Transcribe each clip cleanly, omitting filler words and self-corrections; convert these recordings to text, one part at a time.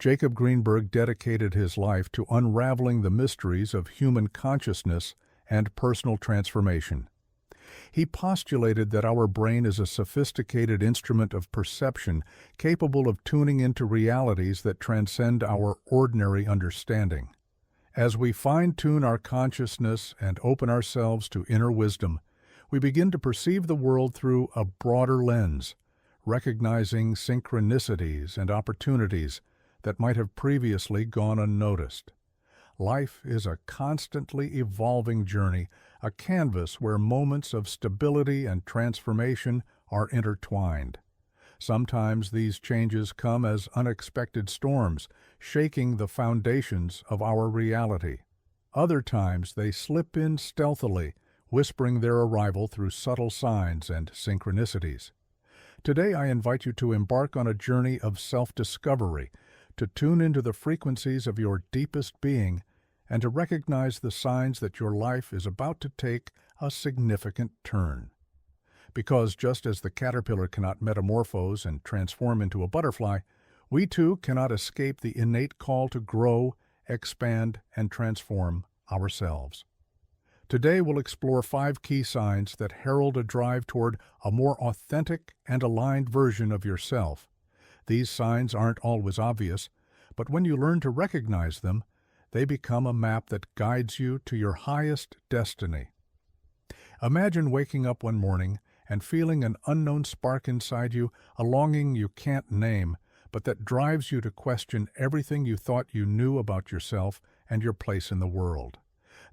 Jacob Grinberg dedicated his life to unraveling the mysteries of human consciousness and personal transformation. He postulated that our brain is a sophisticated instrument of perception capable of tuning into realities that transcend our ordinary understanding. As we fine-tune our consciousness and open ourselves to inner wisdom, we begin to perceive the world through a broader lens, recognizing synchronicities and opportunities that might have previously gone unnoticed. Life is a constantly evolving journey, a canvas where moments of stability and transformation are intertwined. Sometimes these changes come as unexpected storms, shaking the foundations of our reality. Other times they slip in stealthily, whispering their arrival through subtle signs and synchronicities. Today I invite you to embark on a journey of self-discovery, to tune into the frequencies of your deepest being, and to recognize the signs that your life is about to take a significant turn. Because just as the caterpillar cannot metamorphose and transform into a butterfly, we too cannot escape the innate call to grow, expand, and transform ourselves. Today we'll explore 5 key signs that herald a drive toward a more authentic and aligned version of yourself. These signs aren't always obvious, but when you learn to recognize them, they become a map that guides you to your highest destiny. Imagine waking up one morning and feeling an unknown spark inside you, a longing you can't name, but that drives you to question everything you thought you knew about yourself and your place in the world.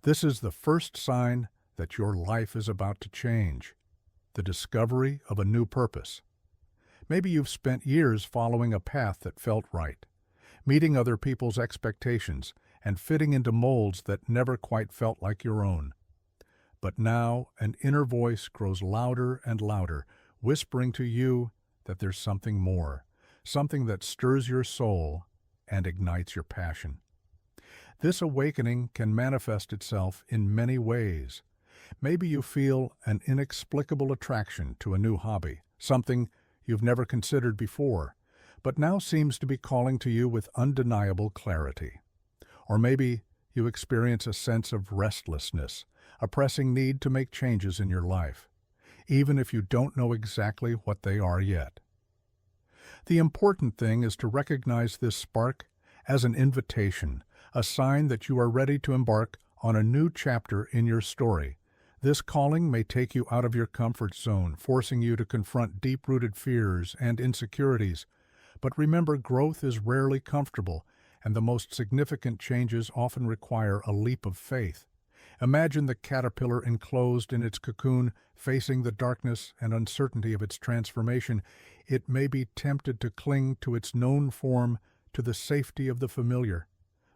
This is the first sign that your life is about to change, the discovery of a new purpose. Maybe you've spent years following a path that felt right, meeting other people's expectations, and fitting into molds that never quite felt like your own. But now an inner voice grows louder and louder, whispering to you that there's something more, something that stirs your soul and ignites your passion. This awakening can manifest itself in many ways. Maybe you feel an inexplicable attraction to a new hobby, something you've never considered before, but now seems to be calling to you with undeniable clarity. Or maybe you experience a sense of restlessness, a pressing need to make changes in your life, even if you don't know exactly what they are yet. The important thing is to recognize this spark as an invitation, a sign that you are ready to embark on a new chapter in your story. This calling may take you out of your comfort zone, forcing you to confront deep-rooted fears and insecurities. But remember, growth is rarely comfortable, and the most significant changes often require a leap of faith. Imagine the caterpillar enclosed in its cocoon, facing the darkness and uncertainty of its transformation. It may be tempted to cling to its known form, to the safety of the familiar.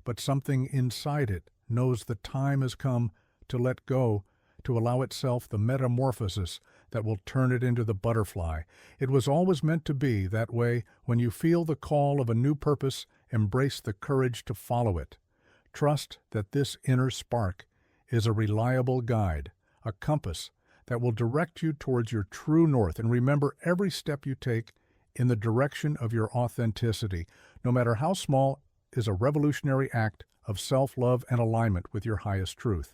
But something inside it knows the time has come to let go, to allow itself the metamorphosis that will turn it into the butterfly. It was always meant to be that way. When you feel the call of a new purpose, embrace the courage to follow it. Trust that this inner spark is a reliable guide, a compass that will direct you towards your true north. And remember, every step you take in the direction of your authenticity, no matter how small, is a revolutionary act of self-love and alignment with your highest truth.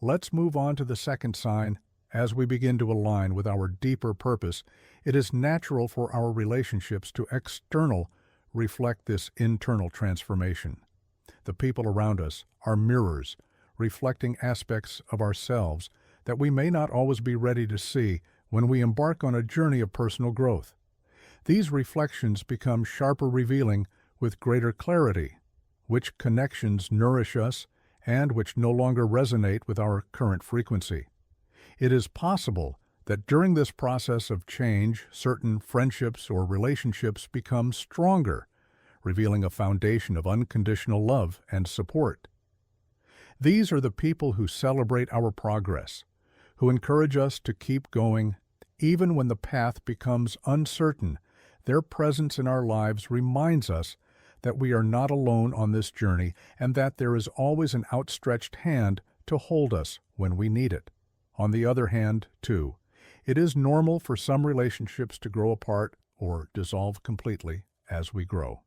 Let's move on to the second sign. As we begin to align with our deeper purpose, it is natural for our relationships to reflect this internal transformation. The people around us are mirrors, reflecting aspects of ourselves that we may not always be ready to see when we embark on a journey of personal growth. These reflections become sharper, revealing with greater clarity which connections nourish us and which no longer resonate with our current frequency. It is possible that during this process of change, certain friendships or relationships become stronger, revealing a foundation of unconditional love and support. These are the people who celebrate our progress, who encourage us to keep going, even when the path becomes uncertain. Their presence in our lives reminds us that we are not alone on this journey and that there is always an outstretched hand to hold us when we need it. On the other hand, too, it is normal for some relationships to grow apart or dissolve completely as we grow.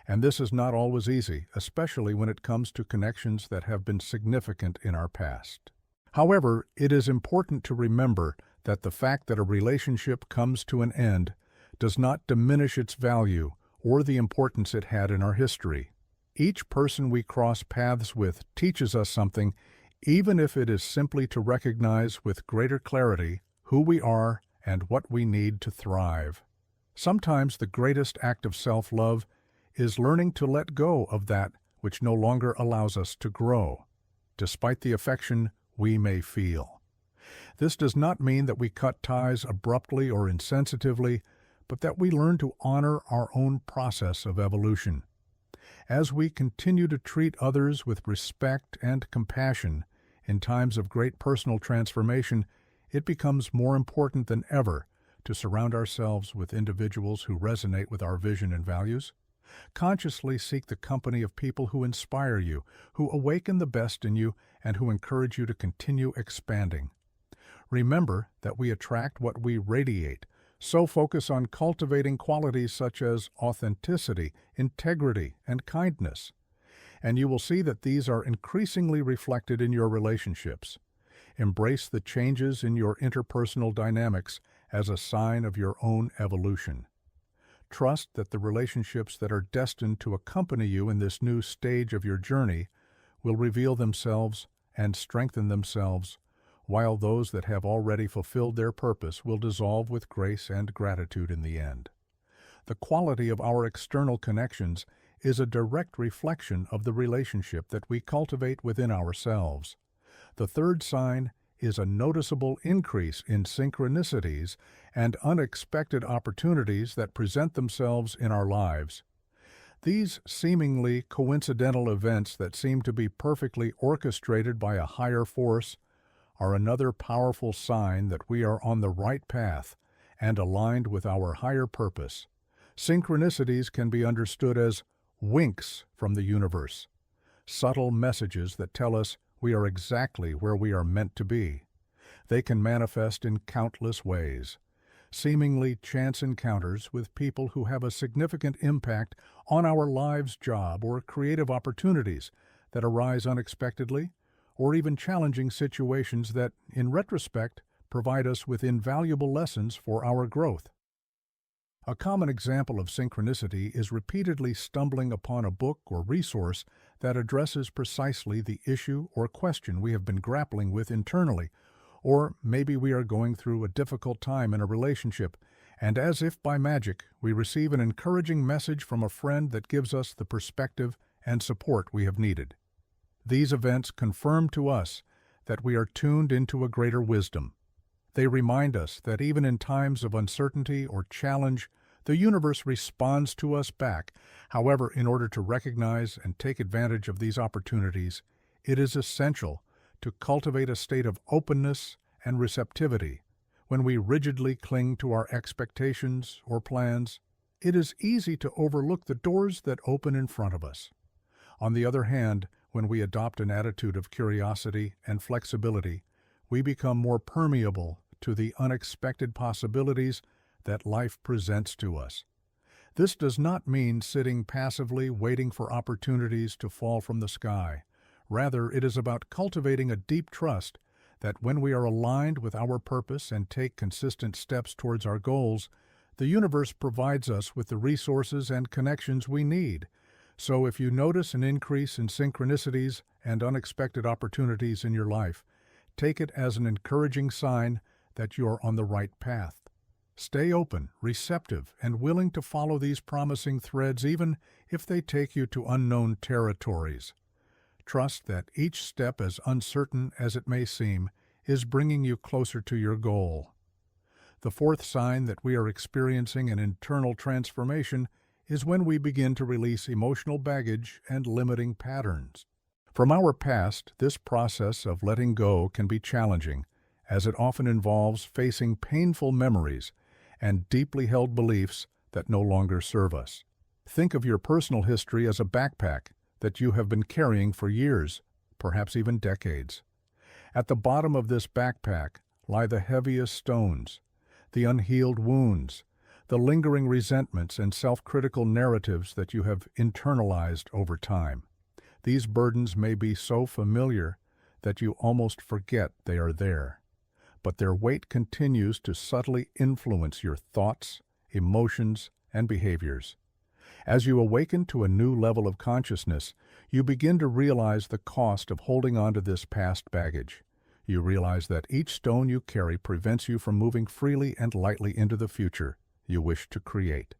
And this is not always easy, especially when it comes to connections that have been significant in our past. However, it is important to remember that the fact that a relationship comes to an end does not diminish its value or the importance it had in our history. Each person we cross paths with teaches us something, even if it is simply to recognize with greater clarity who we are and what we need to thrive. Sometimes the greatest act of self-love is learning to let go of that which no longer allows us to grow, despite the affection we may feel. This does not mean that we cut ties abruptly or insensitively, but that we learn to honor our own process of evolution. As we continue to treat others with respect and compassion in times of great personal transformation, it becomes more important than ever to surround ourselves with individuals who resonate with our vision and values. Consciously seek the company of people who inspire you, who awaken the best in you, and who encourage you to continue expanding. Remember that we attract what we radiate, so focus on cultivating qualities such as authenticity, integrity, and kindness. And you will see that these are increasingly reflected in your relationships. Embrace the changes in your interpersonal dynamics as a sign of your own evolution. Trust that the relationships that are destined to accompany you in this new stage of your journey will reveal themselves and strengthen themselves, while those that have already fulfilled their purpose will dissolve with grace and gratitude in the end. The quality of our external connections is a direct reflection of the relationship that we cultivate within ourselves. The third sign is a noticeable increase in synchronicities and unexpected opportunities that present themselves in our lives. These seemingly coincidental events that seem to be perfectly orchestrated by a higher force are another powerful sign that we are on the right path and aligned with our higher purpose. Synchronicities can be understood as winks from the universe, subtle messages that tell us we are exactly where we are meant to be. They can manifest in countless ways. Seemingly chance encounters with people who have a significant impact on our lives, job, or creative opportunities that arise unexpectedly, or even challenging situations that, in retrospect, provide us with invaluable lessons for our growth. A common example of synchronicity is repeatedly stumbling upon a book or resource that addresses precisely the issue or question we have been grappling with internally, or maybe we are going through a difficult time in a relationship, and as if by magic, we receive an encouraging message from a friend that gives us the perspective and support we have needed. These events confirm to us that we are tuned into a greater wisdom. They remind us that even in times of uncertainty or challenge, the universe responds to us back. However, in order to recognize and take advantage of these opportunities, it is essential to cultivate a state of openness and receptivity. When we rigidly cling to our expectations or plans, it is easy to overlook the doors that open in front of us. On the other hand, when we adopt an attitude of curiosity and flexibility, we become more permeable to the unexpected possibilities that life presents to us. This does not mean sitting passively waiting for opportunities to fall from the sky. Rather, it is about cultivating a deep trust that when we are aligned with our purpose and take consistent steps towards our goals, the universe provides us with the resources and connections we need. So if you notice an increase in synchronicities and unexpected opportunities in your life, take it as an encouraging sign that you are on the right path. Stay open, receptive, and willing to follow these promising threads even if they take you to unknown territories. Trust that each step, as uncertain as it may seem, is bringing you closer to your goal. The fourth sign that we are experiencing an internal transformation is when we begin to release emotional baggage and limiting patterns. From our past, this process of letting go can be challenging, as it often involves facing painful memories and deeply held beliefs that no longer serve us. Think of your personal history as a backpack that you have been carrying for years, perhaps even decades. At the bottom of this backpack lie the heaviest stones, the unhealed wounds, the lingering resentments and self-critical narratives that you have internalized over time. These burdens may be so familiar that you almost forget they are there, but their weight continues to subtly influence your thoughts, emotions, and behaviors. As you awaken to a new level of consciousness, you begin to realize the cost of holding on to this past baggage. You realize that each stone you carry prevents you from moving freely and lightly into the future you wish to create.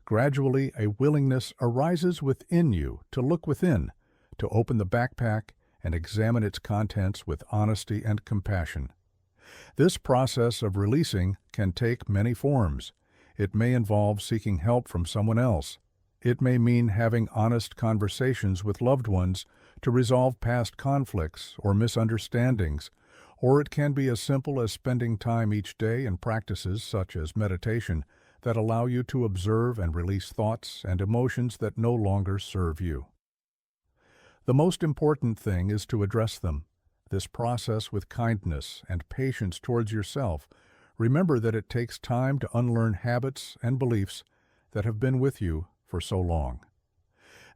Gradually, a willingness arises within you to look within, to open the backpack and examine its contents with honesty and compassion. This process of releasing can take many forms. It may involve seeking help from someone else. It may mean having honest conversations with loved ones to resolve past conflicts or misunderstandings, or it can be as simple as spending time each day in practices such as meditation that allow you to observe and release thoughts and emotions that no longer serve you. The most important thing is to address them. This process with kindness and patience towards yourself. Remember that it takes time to unlearn habits and beliefs that have been with you for so long.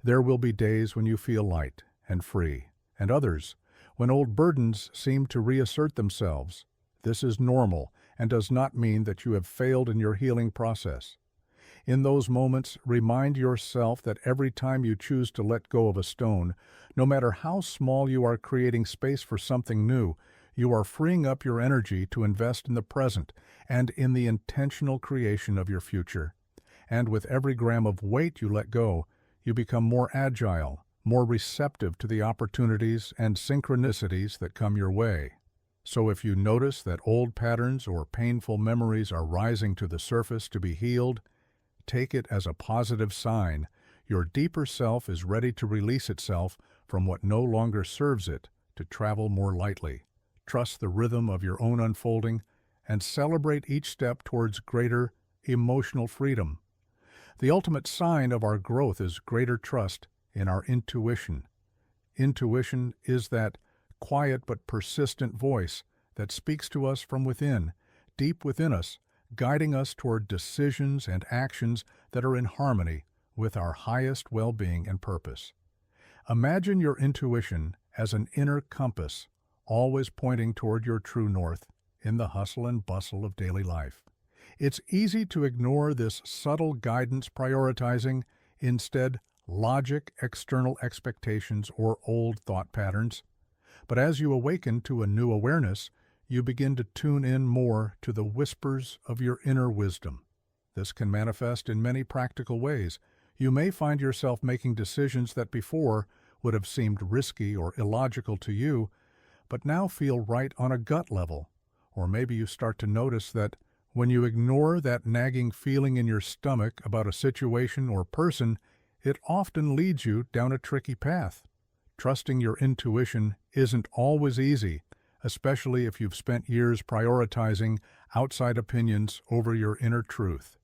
There will be days when you feel light and free, and others when old burdens seem to reassert themselves. This is normal and does not mean that you have failed in your healing process. In those moments, remind yourself that every time you choose to let go of a stone, no matter how small, you are creating space for something new. You are freeing up your energy to invest in the present and in the intentional creation of your future. And with every gram of weight you let go, you become more agile, more receptive to the opportunities and synchronicities that come your way. So if you notice that old patterns or painful memories are rising to the surface to be healed, take it as a positive sign. Your deeper self is ready to release itself from what no longer serves it, to travel more lightly. Trust the rhythm of your own unfolding and celebrate each step towards greater emotional freedom. The ultimate sign of our growth is greater trust in our intuition. Intuition is that quiet but persistent voice that speaks to us from within, deep within us, guiding us toward decisions and actions that are in harmony with our highest well-being and purpose. Imagine your intuition as an inner compass, always pointing toward your true north in the hustle and bustle of daily life. It's easy to ignore this subtle guidance, prioritizing instead logic, external expectations, or old thought patterns. But as you awaken to a new awareness, you begin to tune in more to the whispers of your inner wisdom. This can manifest in many practical ways. You may find yourself making decisions that before would have seemed risky or illogical to you, but now feel right on a gut level. Or maybe you start to notice that when you ignore that nagging feeling in your stomach about a situation or person, it often leads you down a tricky path. Trusting your intuition isn't always easy, especially if you've spent years prioritizing outside opinions over your inner truth.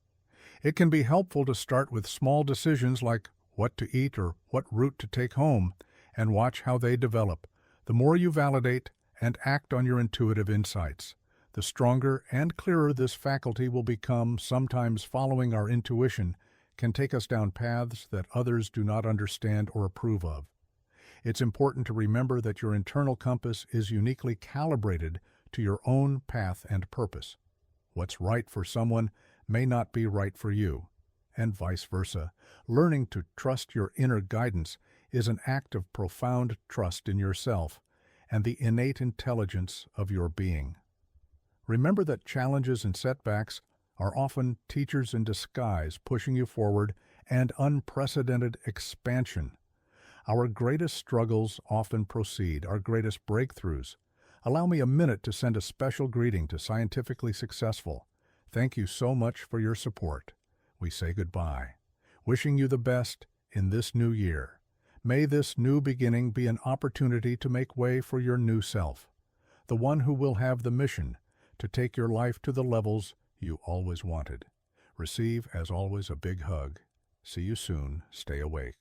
It can be helpful to start with small decisions like what to eat or what route to take home, and watch how they develop. The more you validate and act on your intuitive insights, the stronger and clearer this faculty will become. Sometimes following our intuition can take us down paths that others do not understand or approve of. It's important to remember that your internal compass is uniquely calibrated to your own path and purpose. What's right for someone may not be right for you, and vice versa. Learning to trust your inner guidance is an act of profound trust in yourself and the innate intelligence of your being. Remember that challenges and setbacks are often teachers in disguise, pushing you forward and unprecedented expansion. Our greatest struggles often precede our greatest breakthroughs. Allow me a minute to send a special greeting to Scientifically Successful. Thank you so much for your support. We say goodbye, wishing you the best in this new year. May this new beginning be an opportunity to make way for your new self, the one who will have the mission to take your life to the levels you always wanted. Receive, as always, a big hug. See you soon. Stay awake.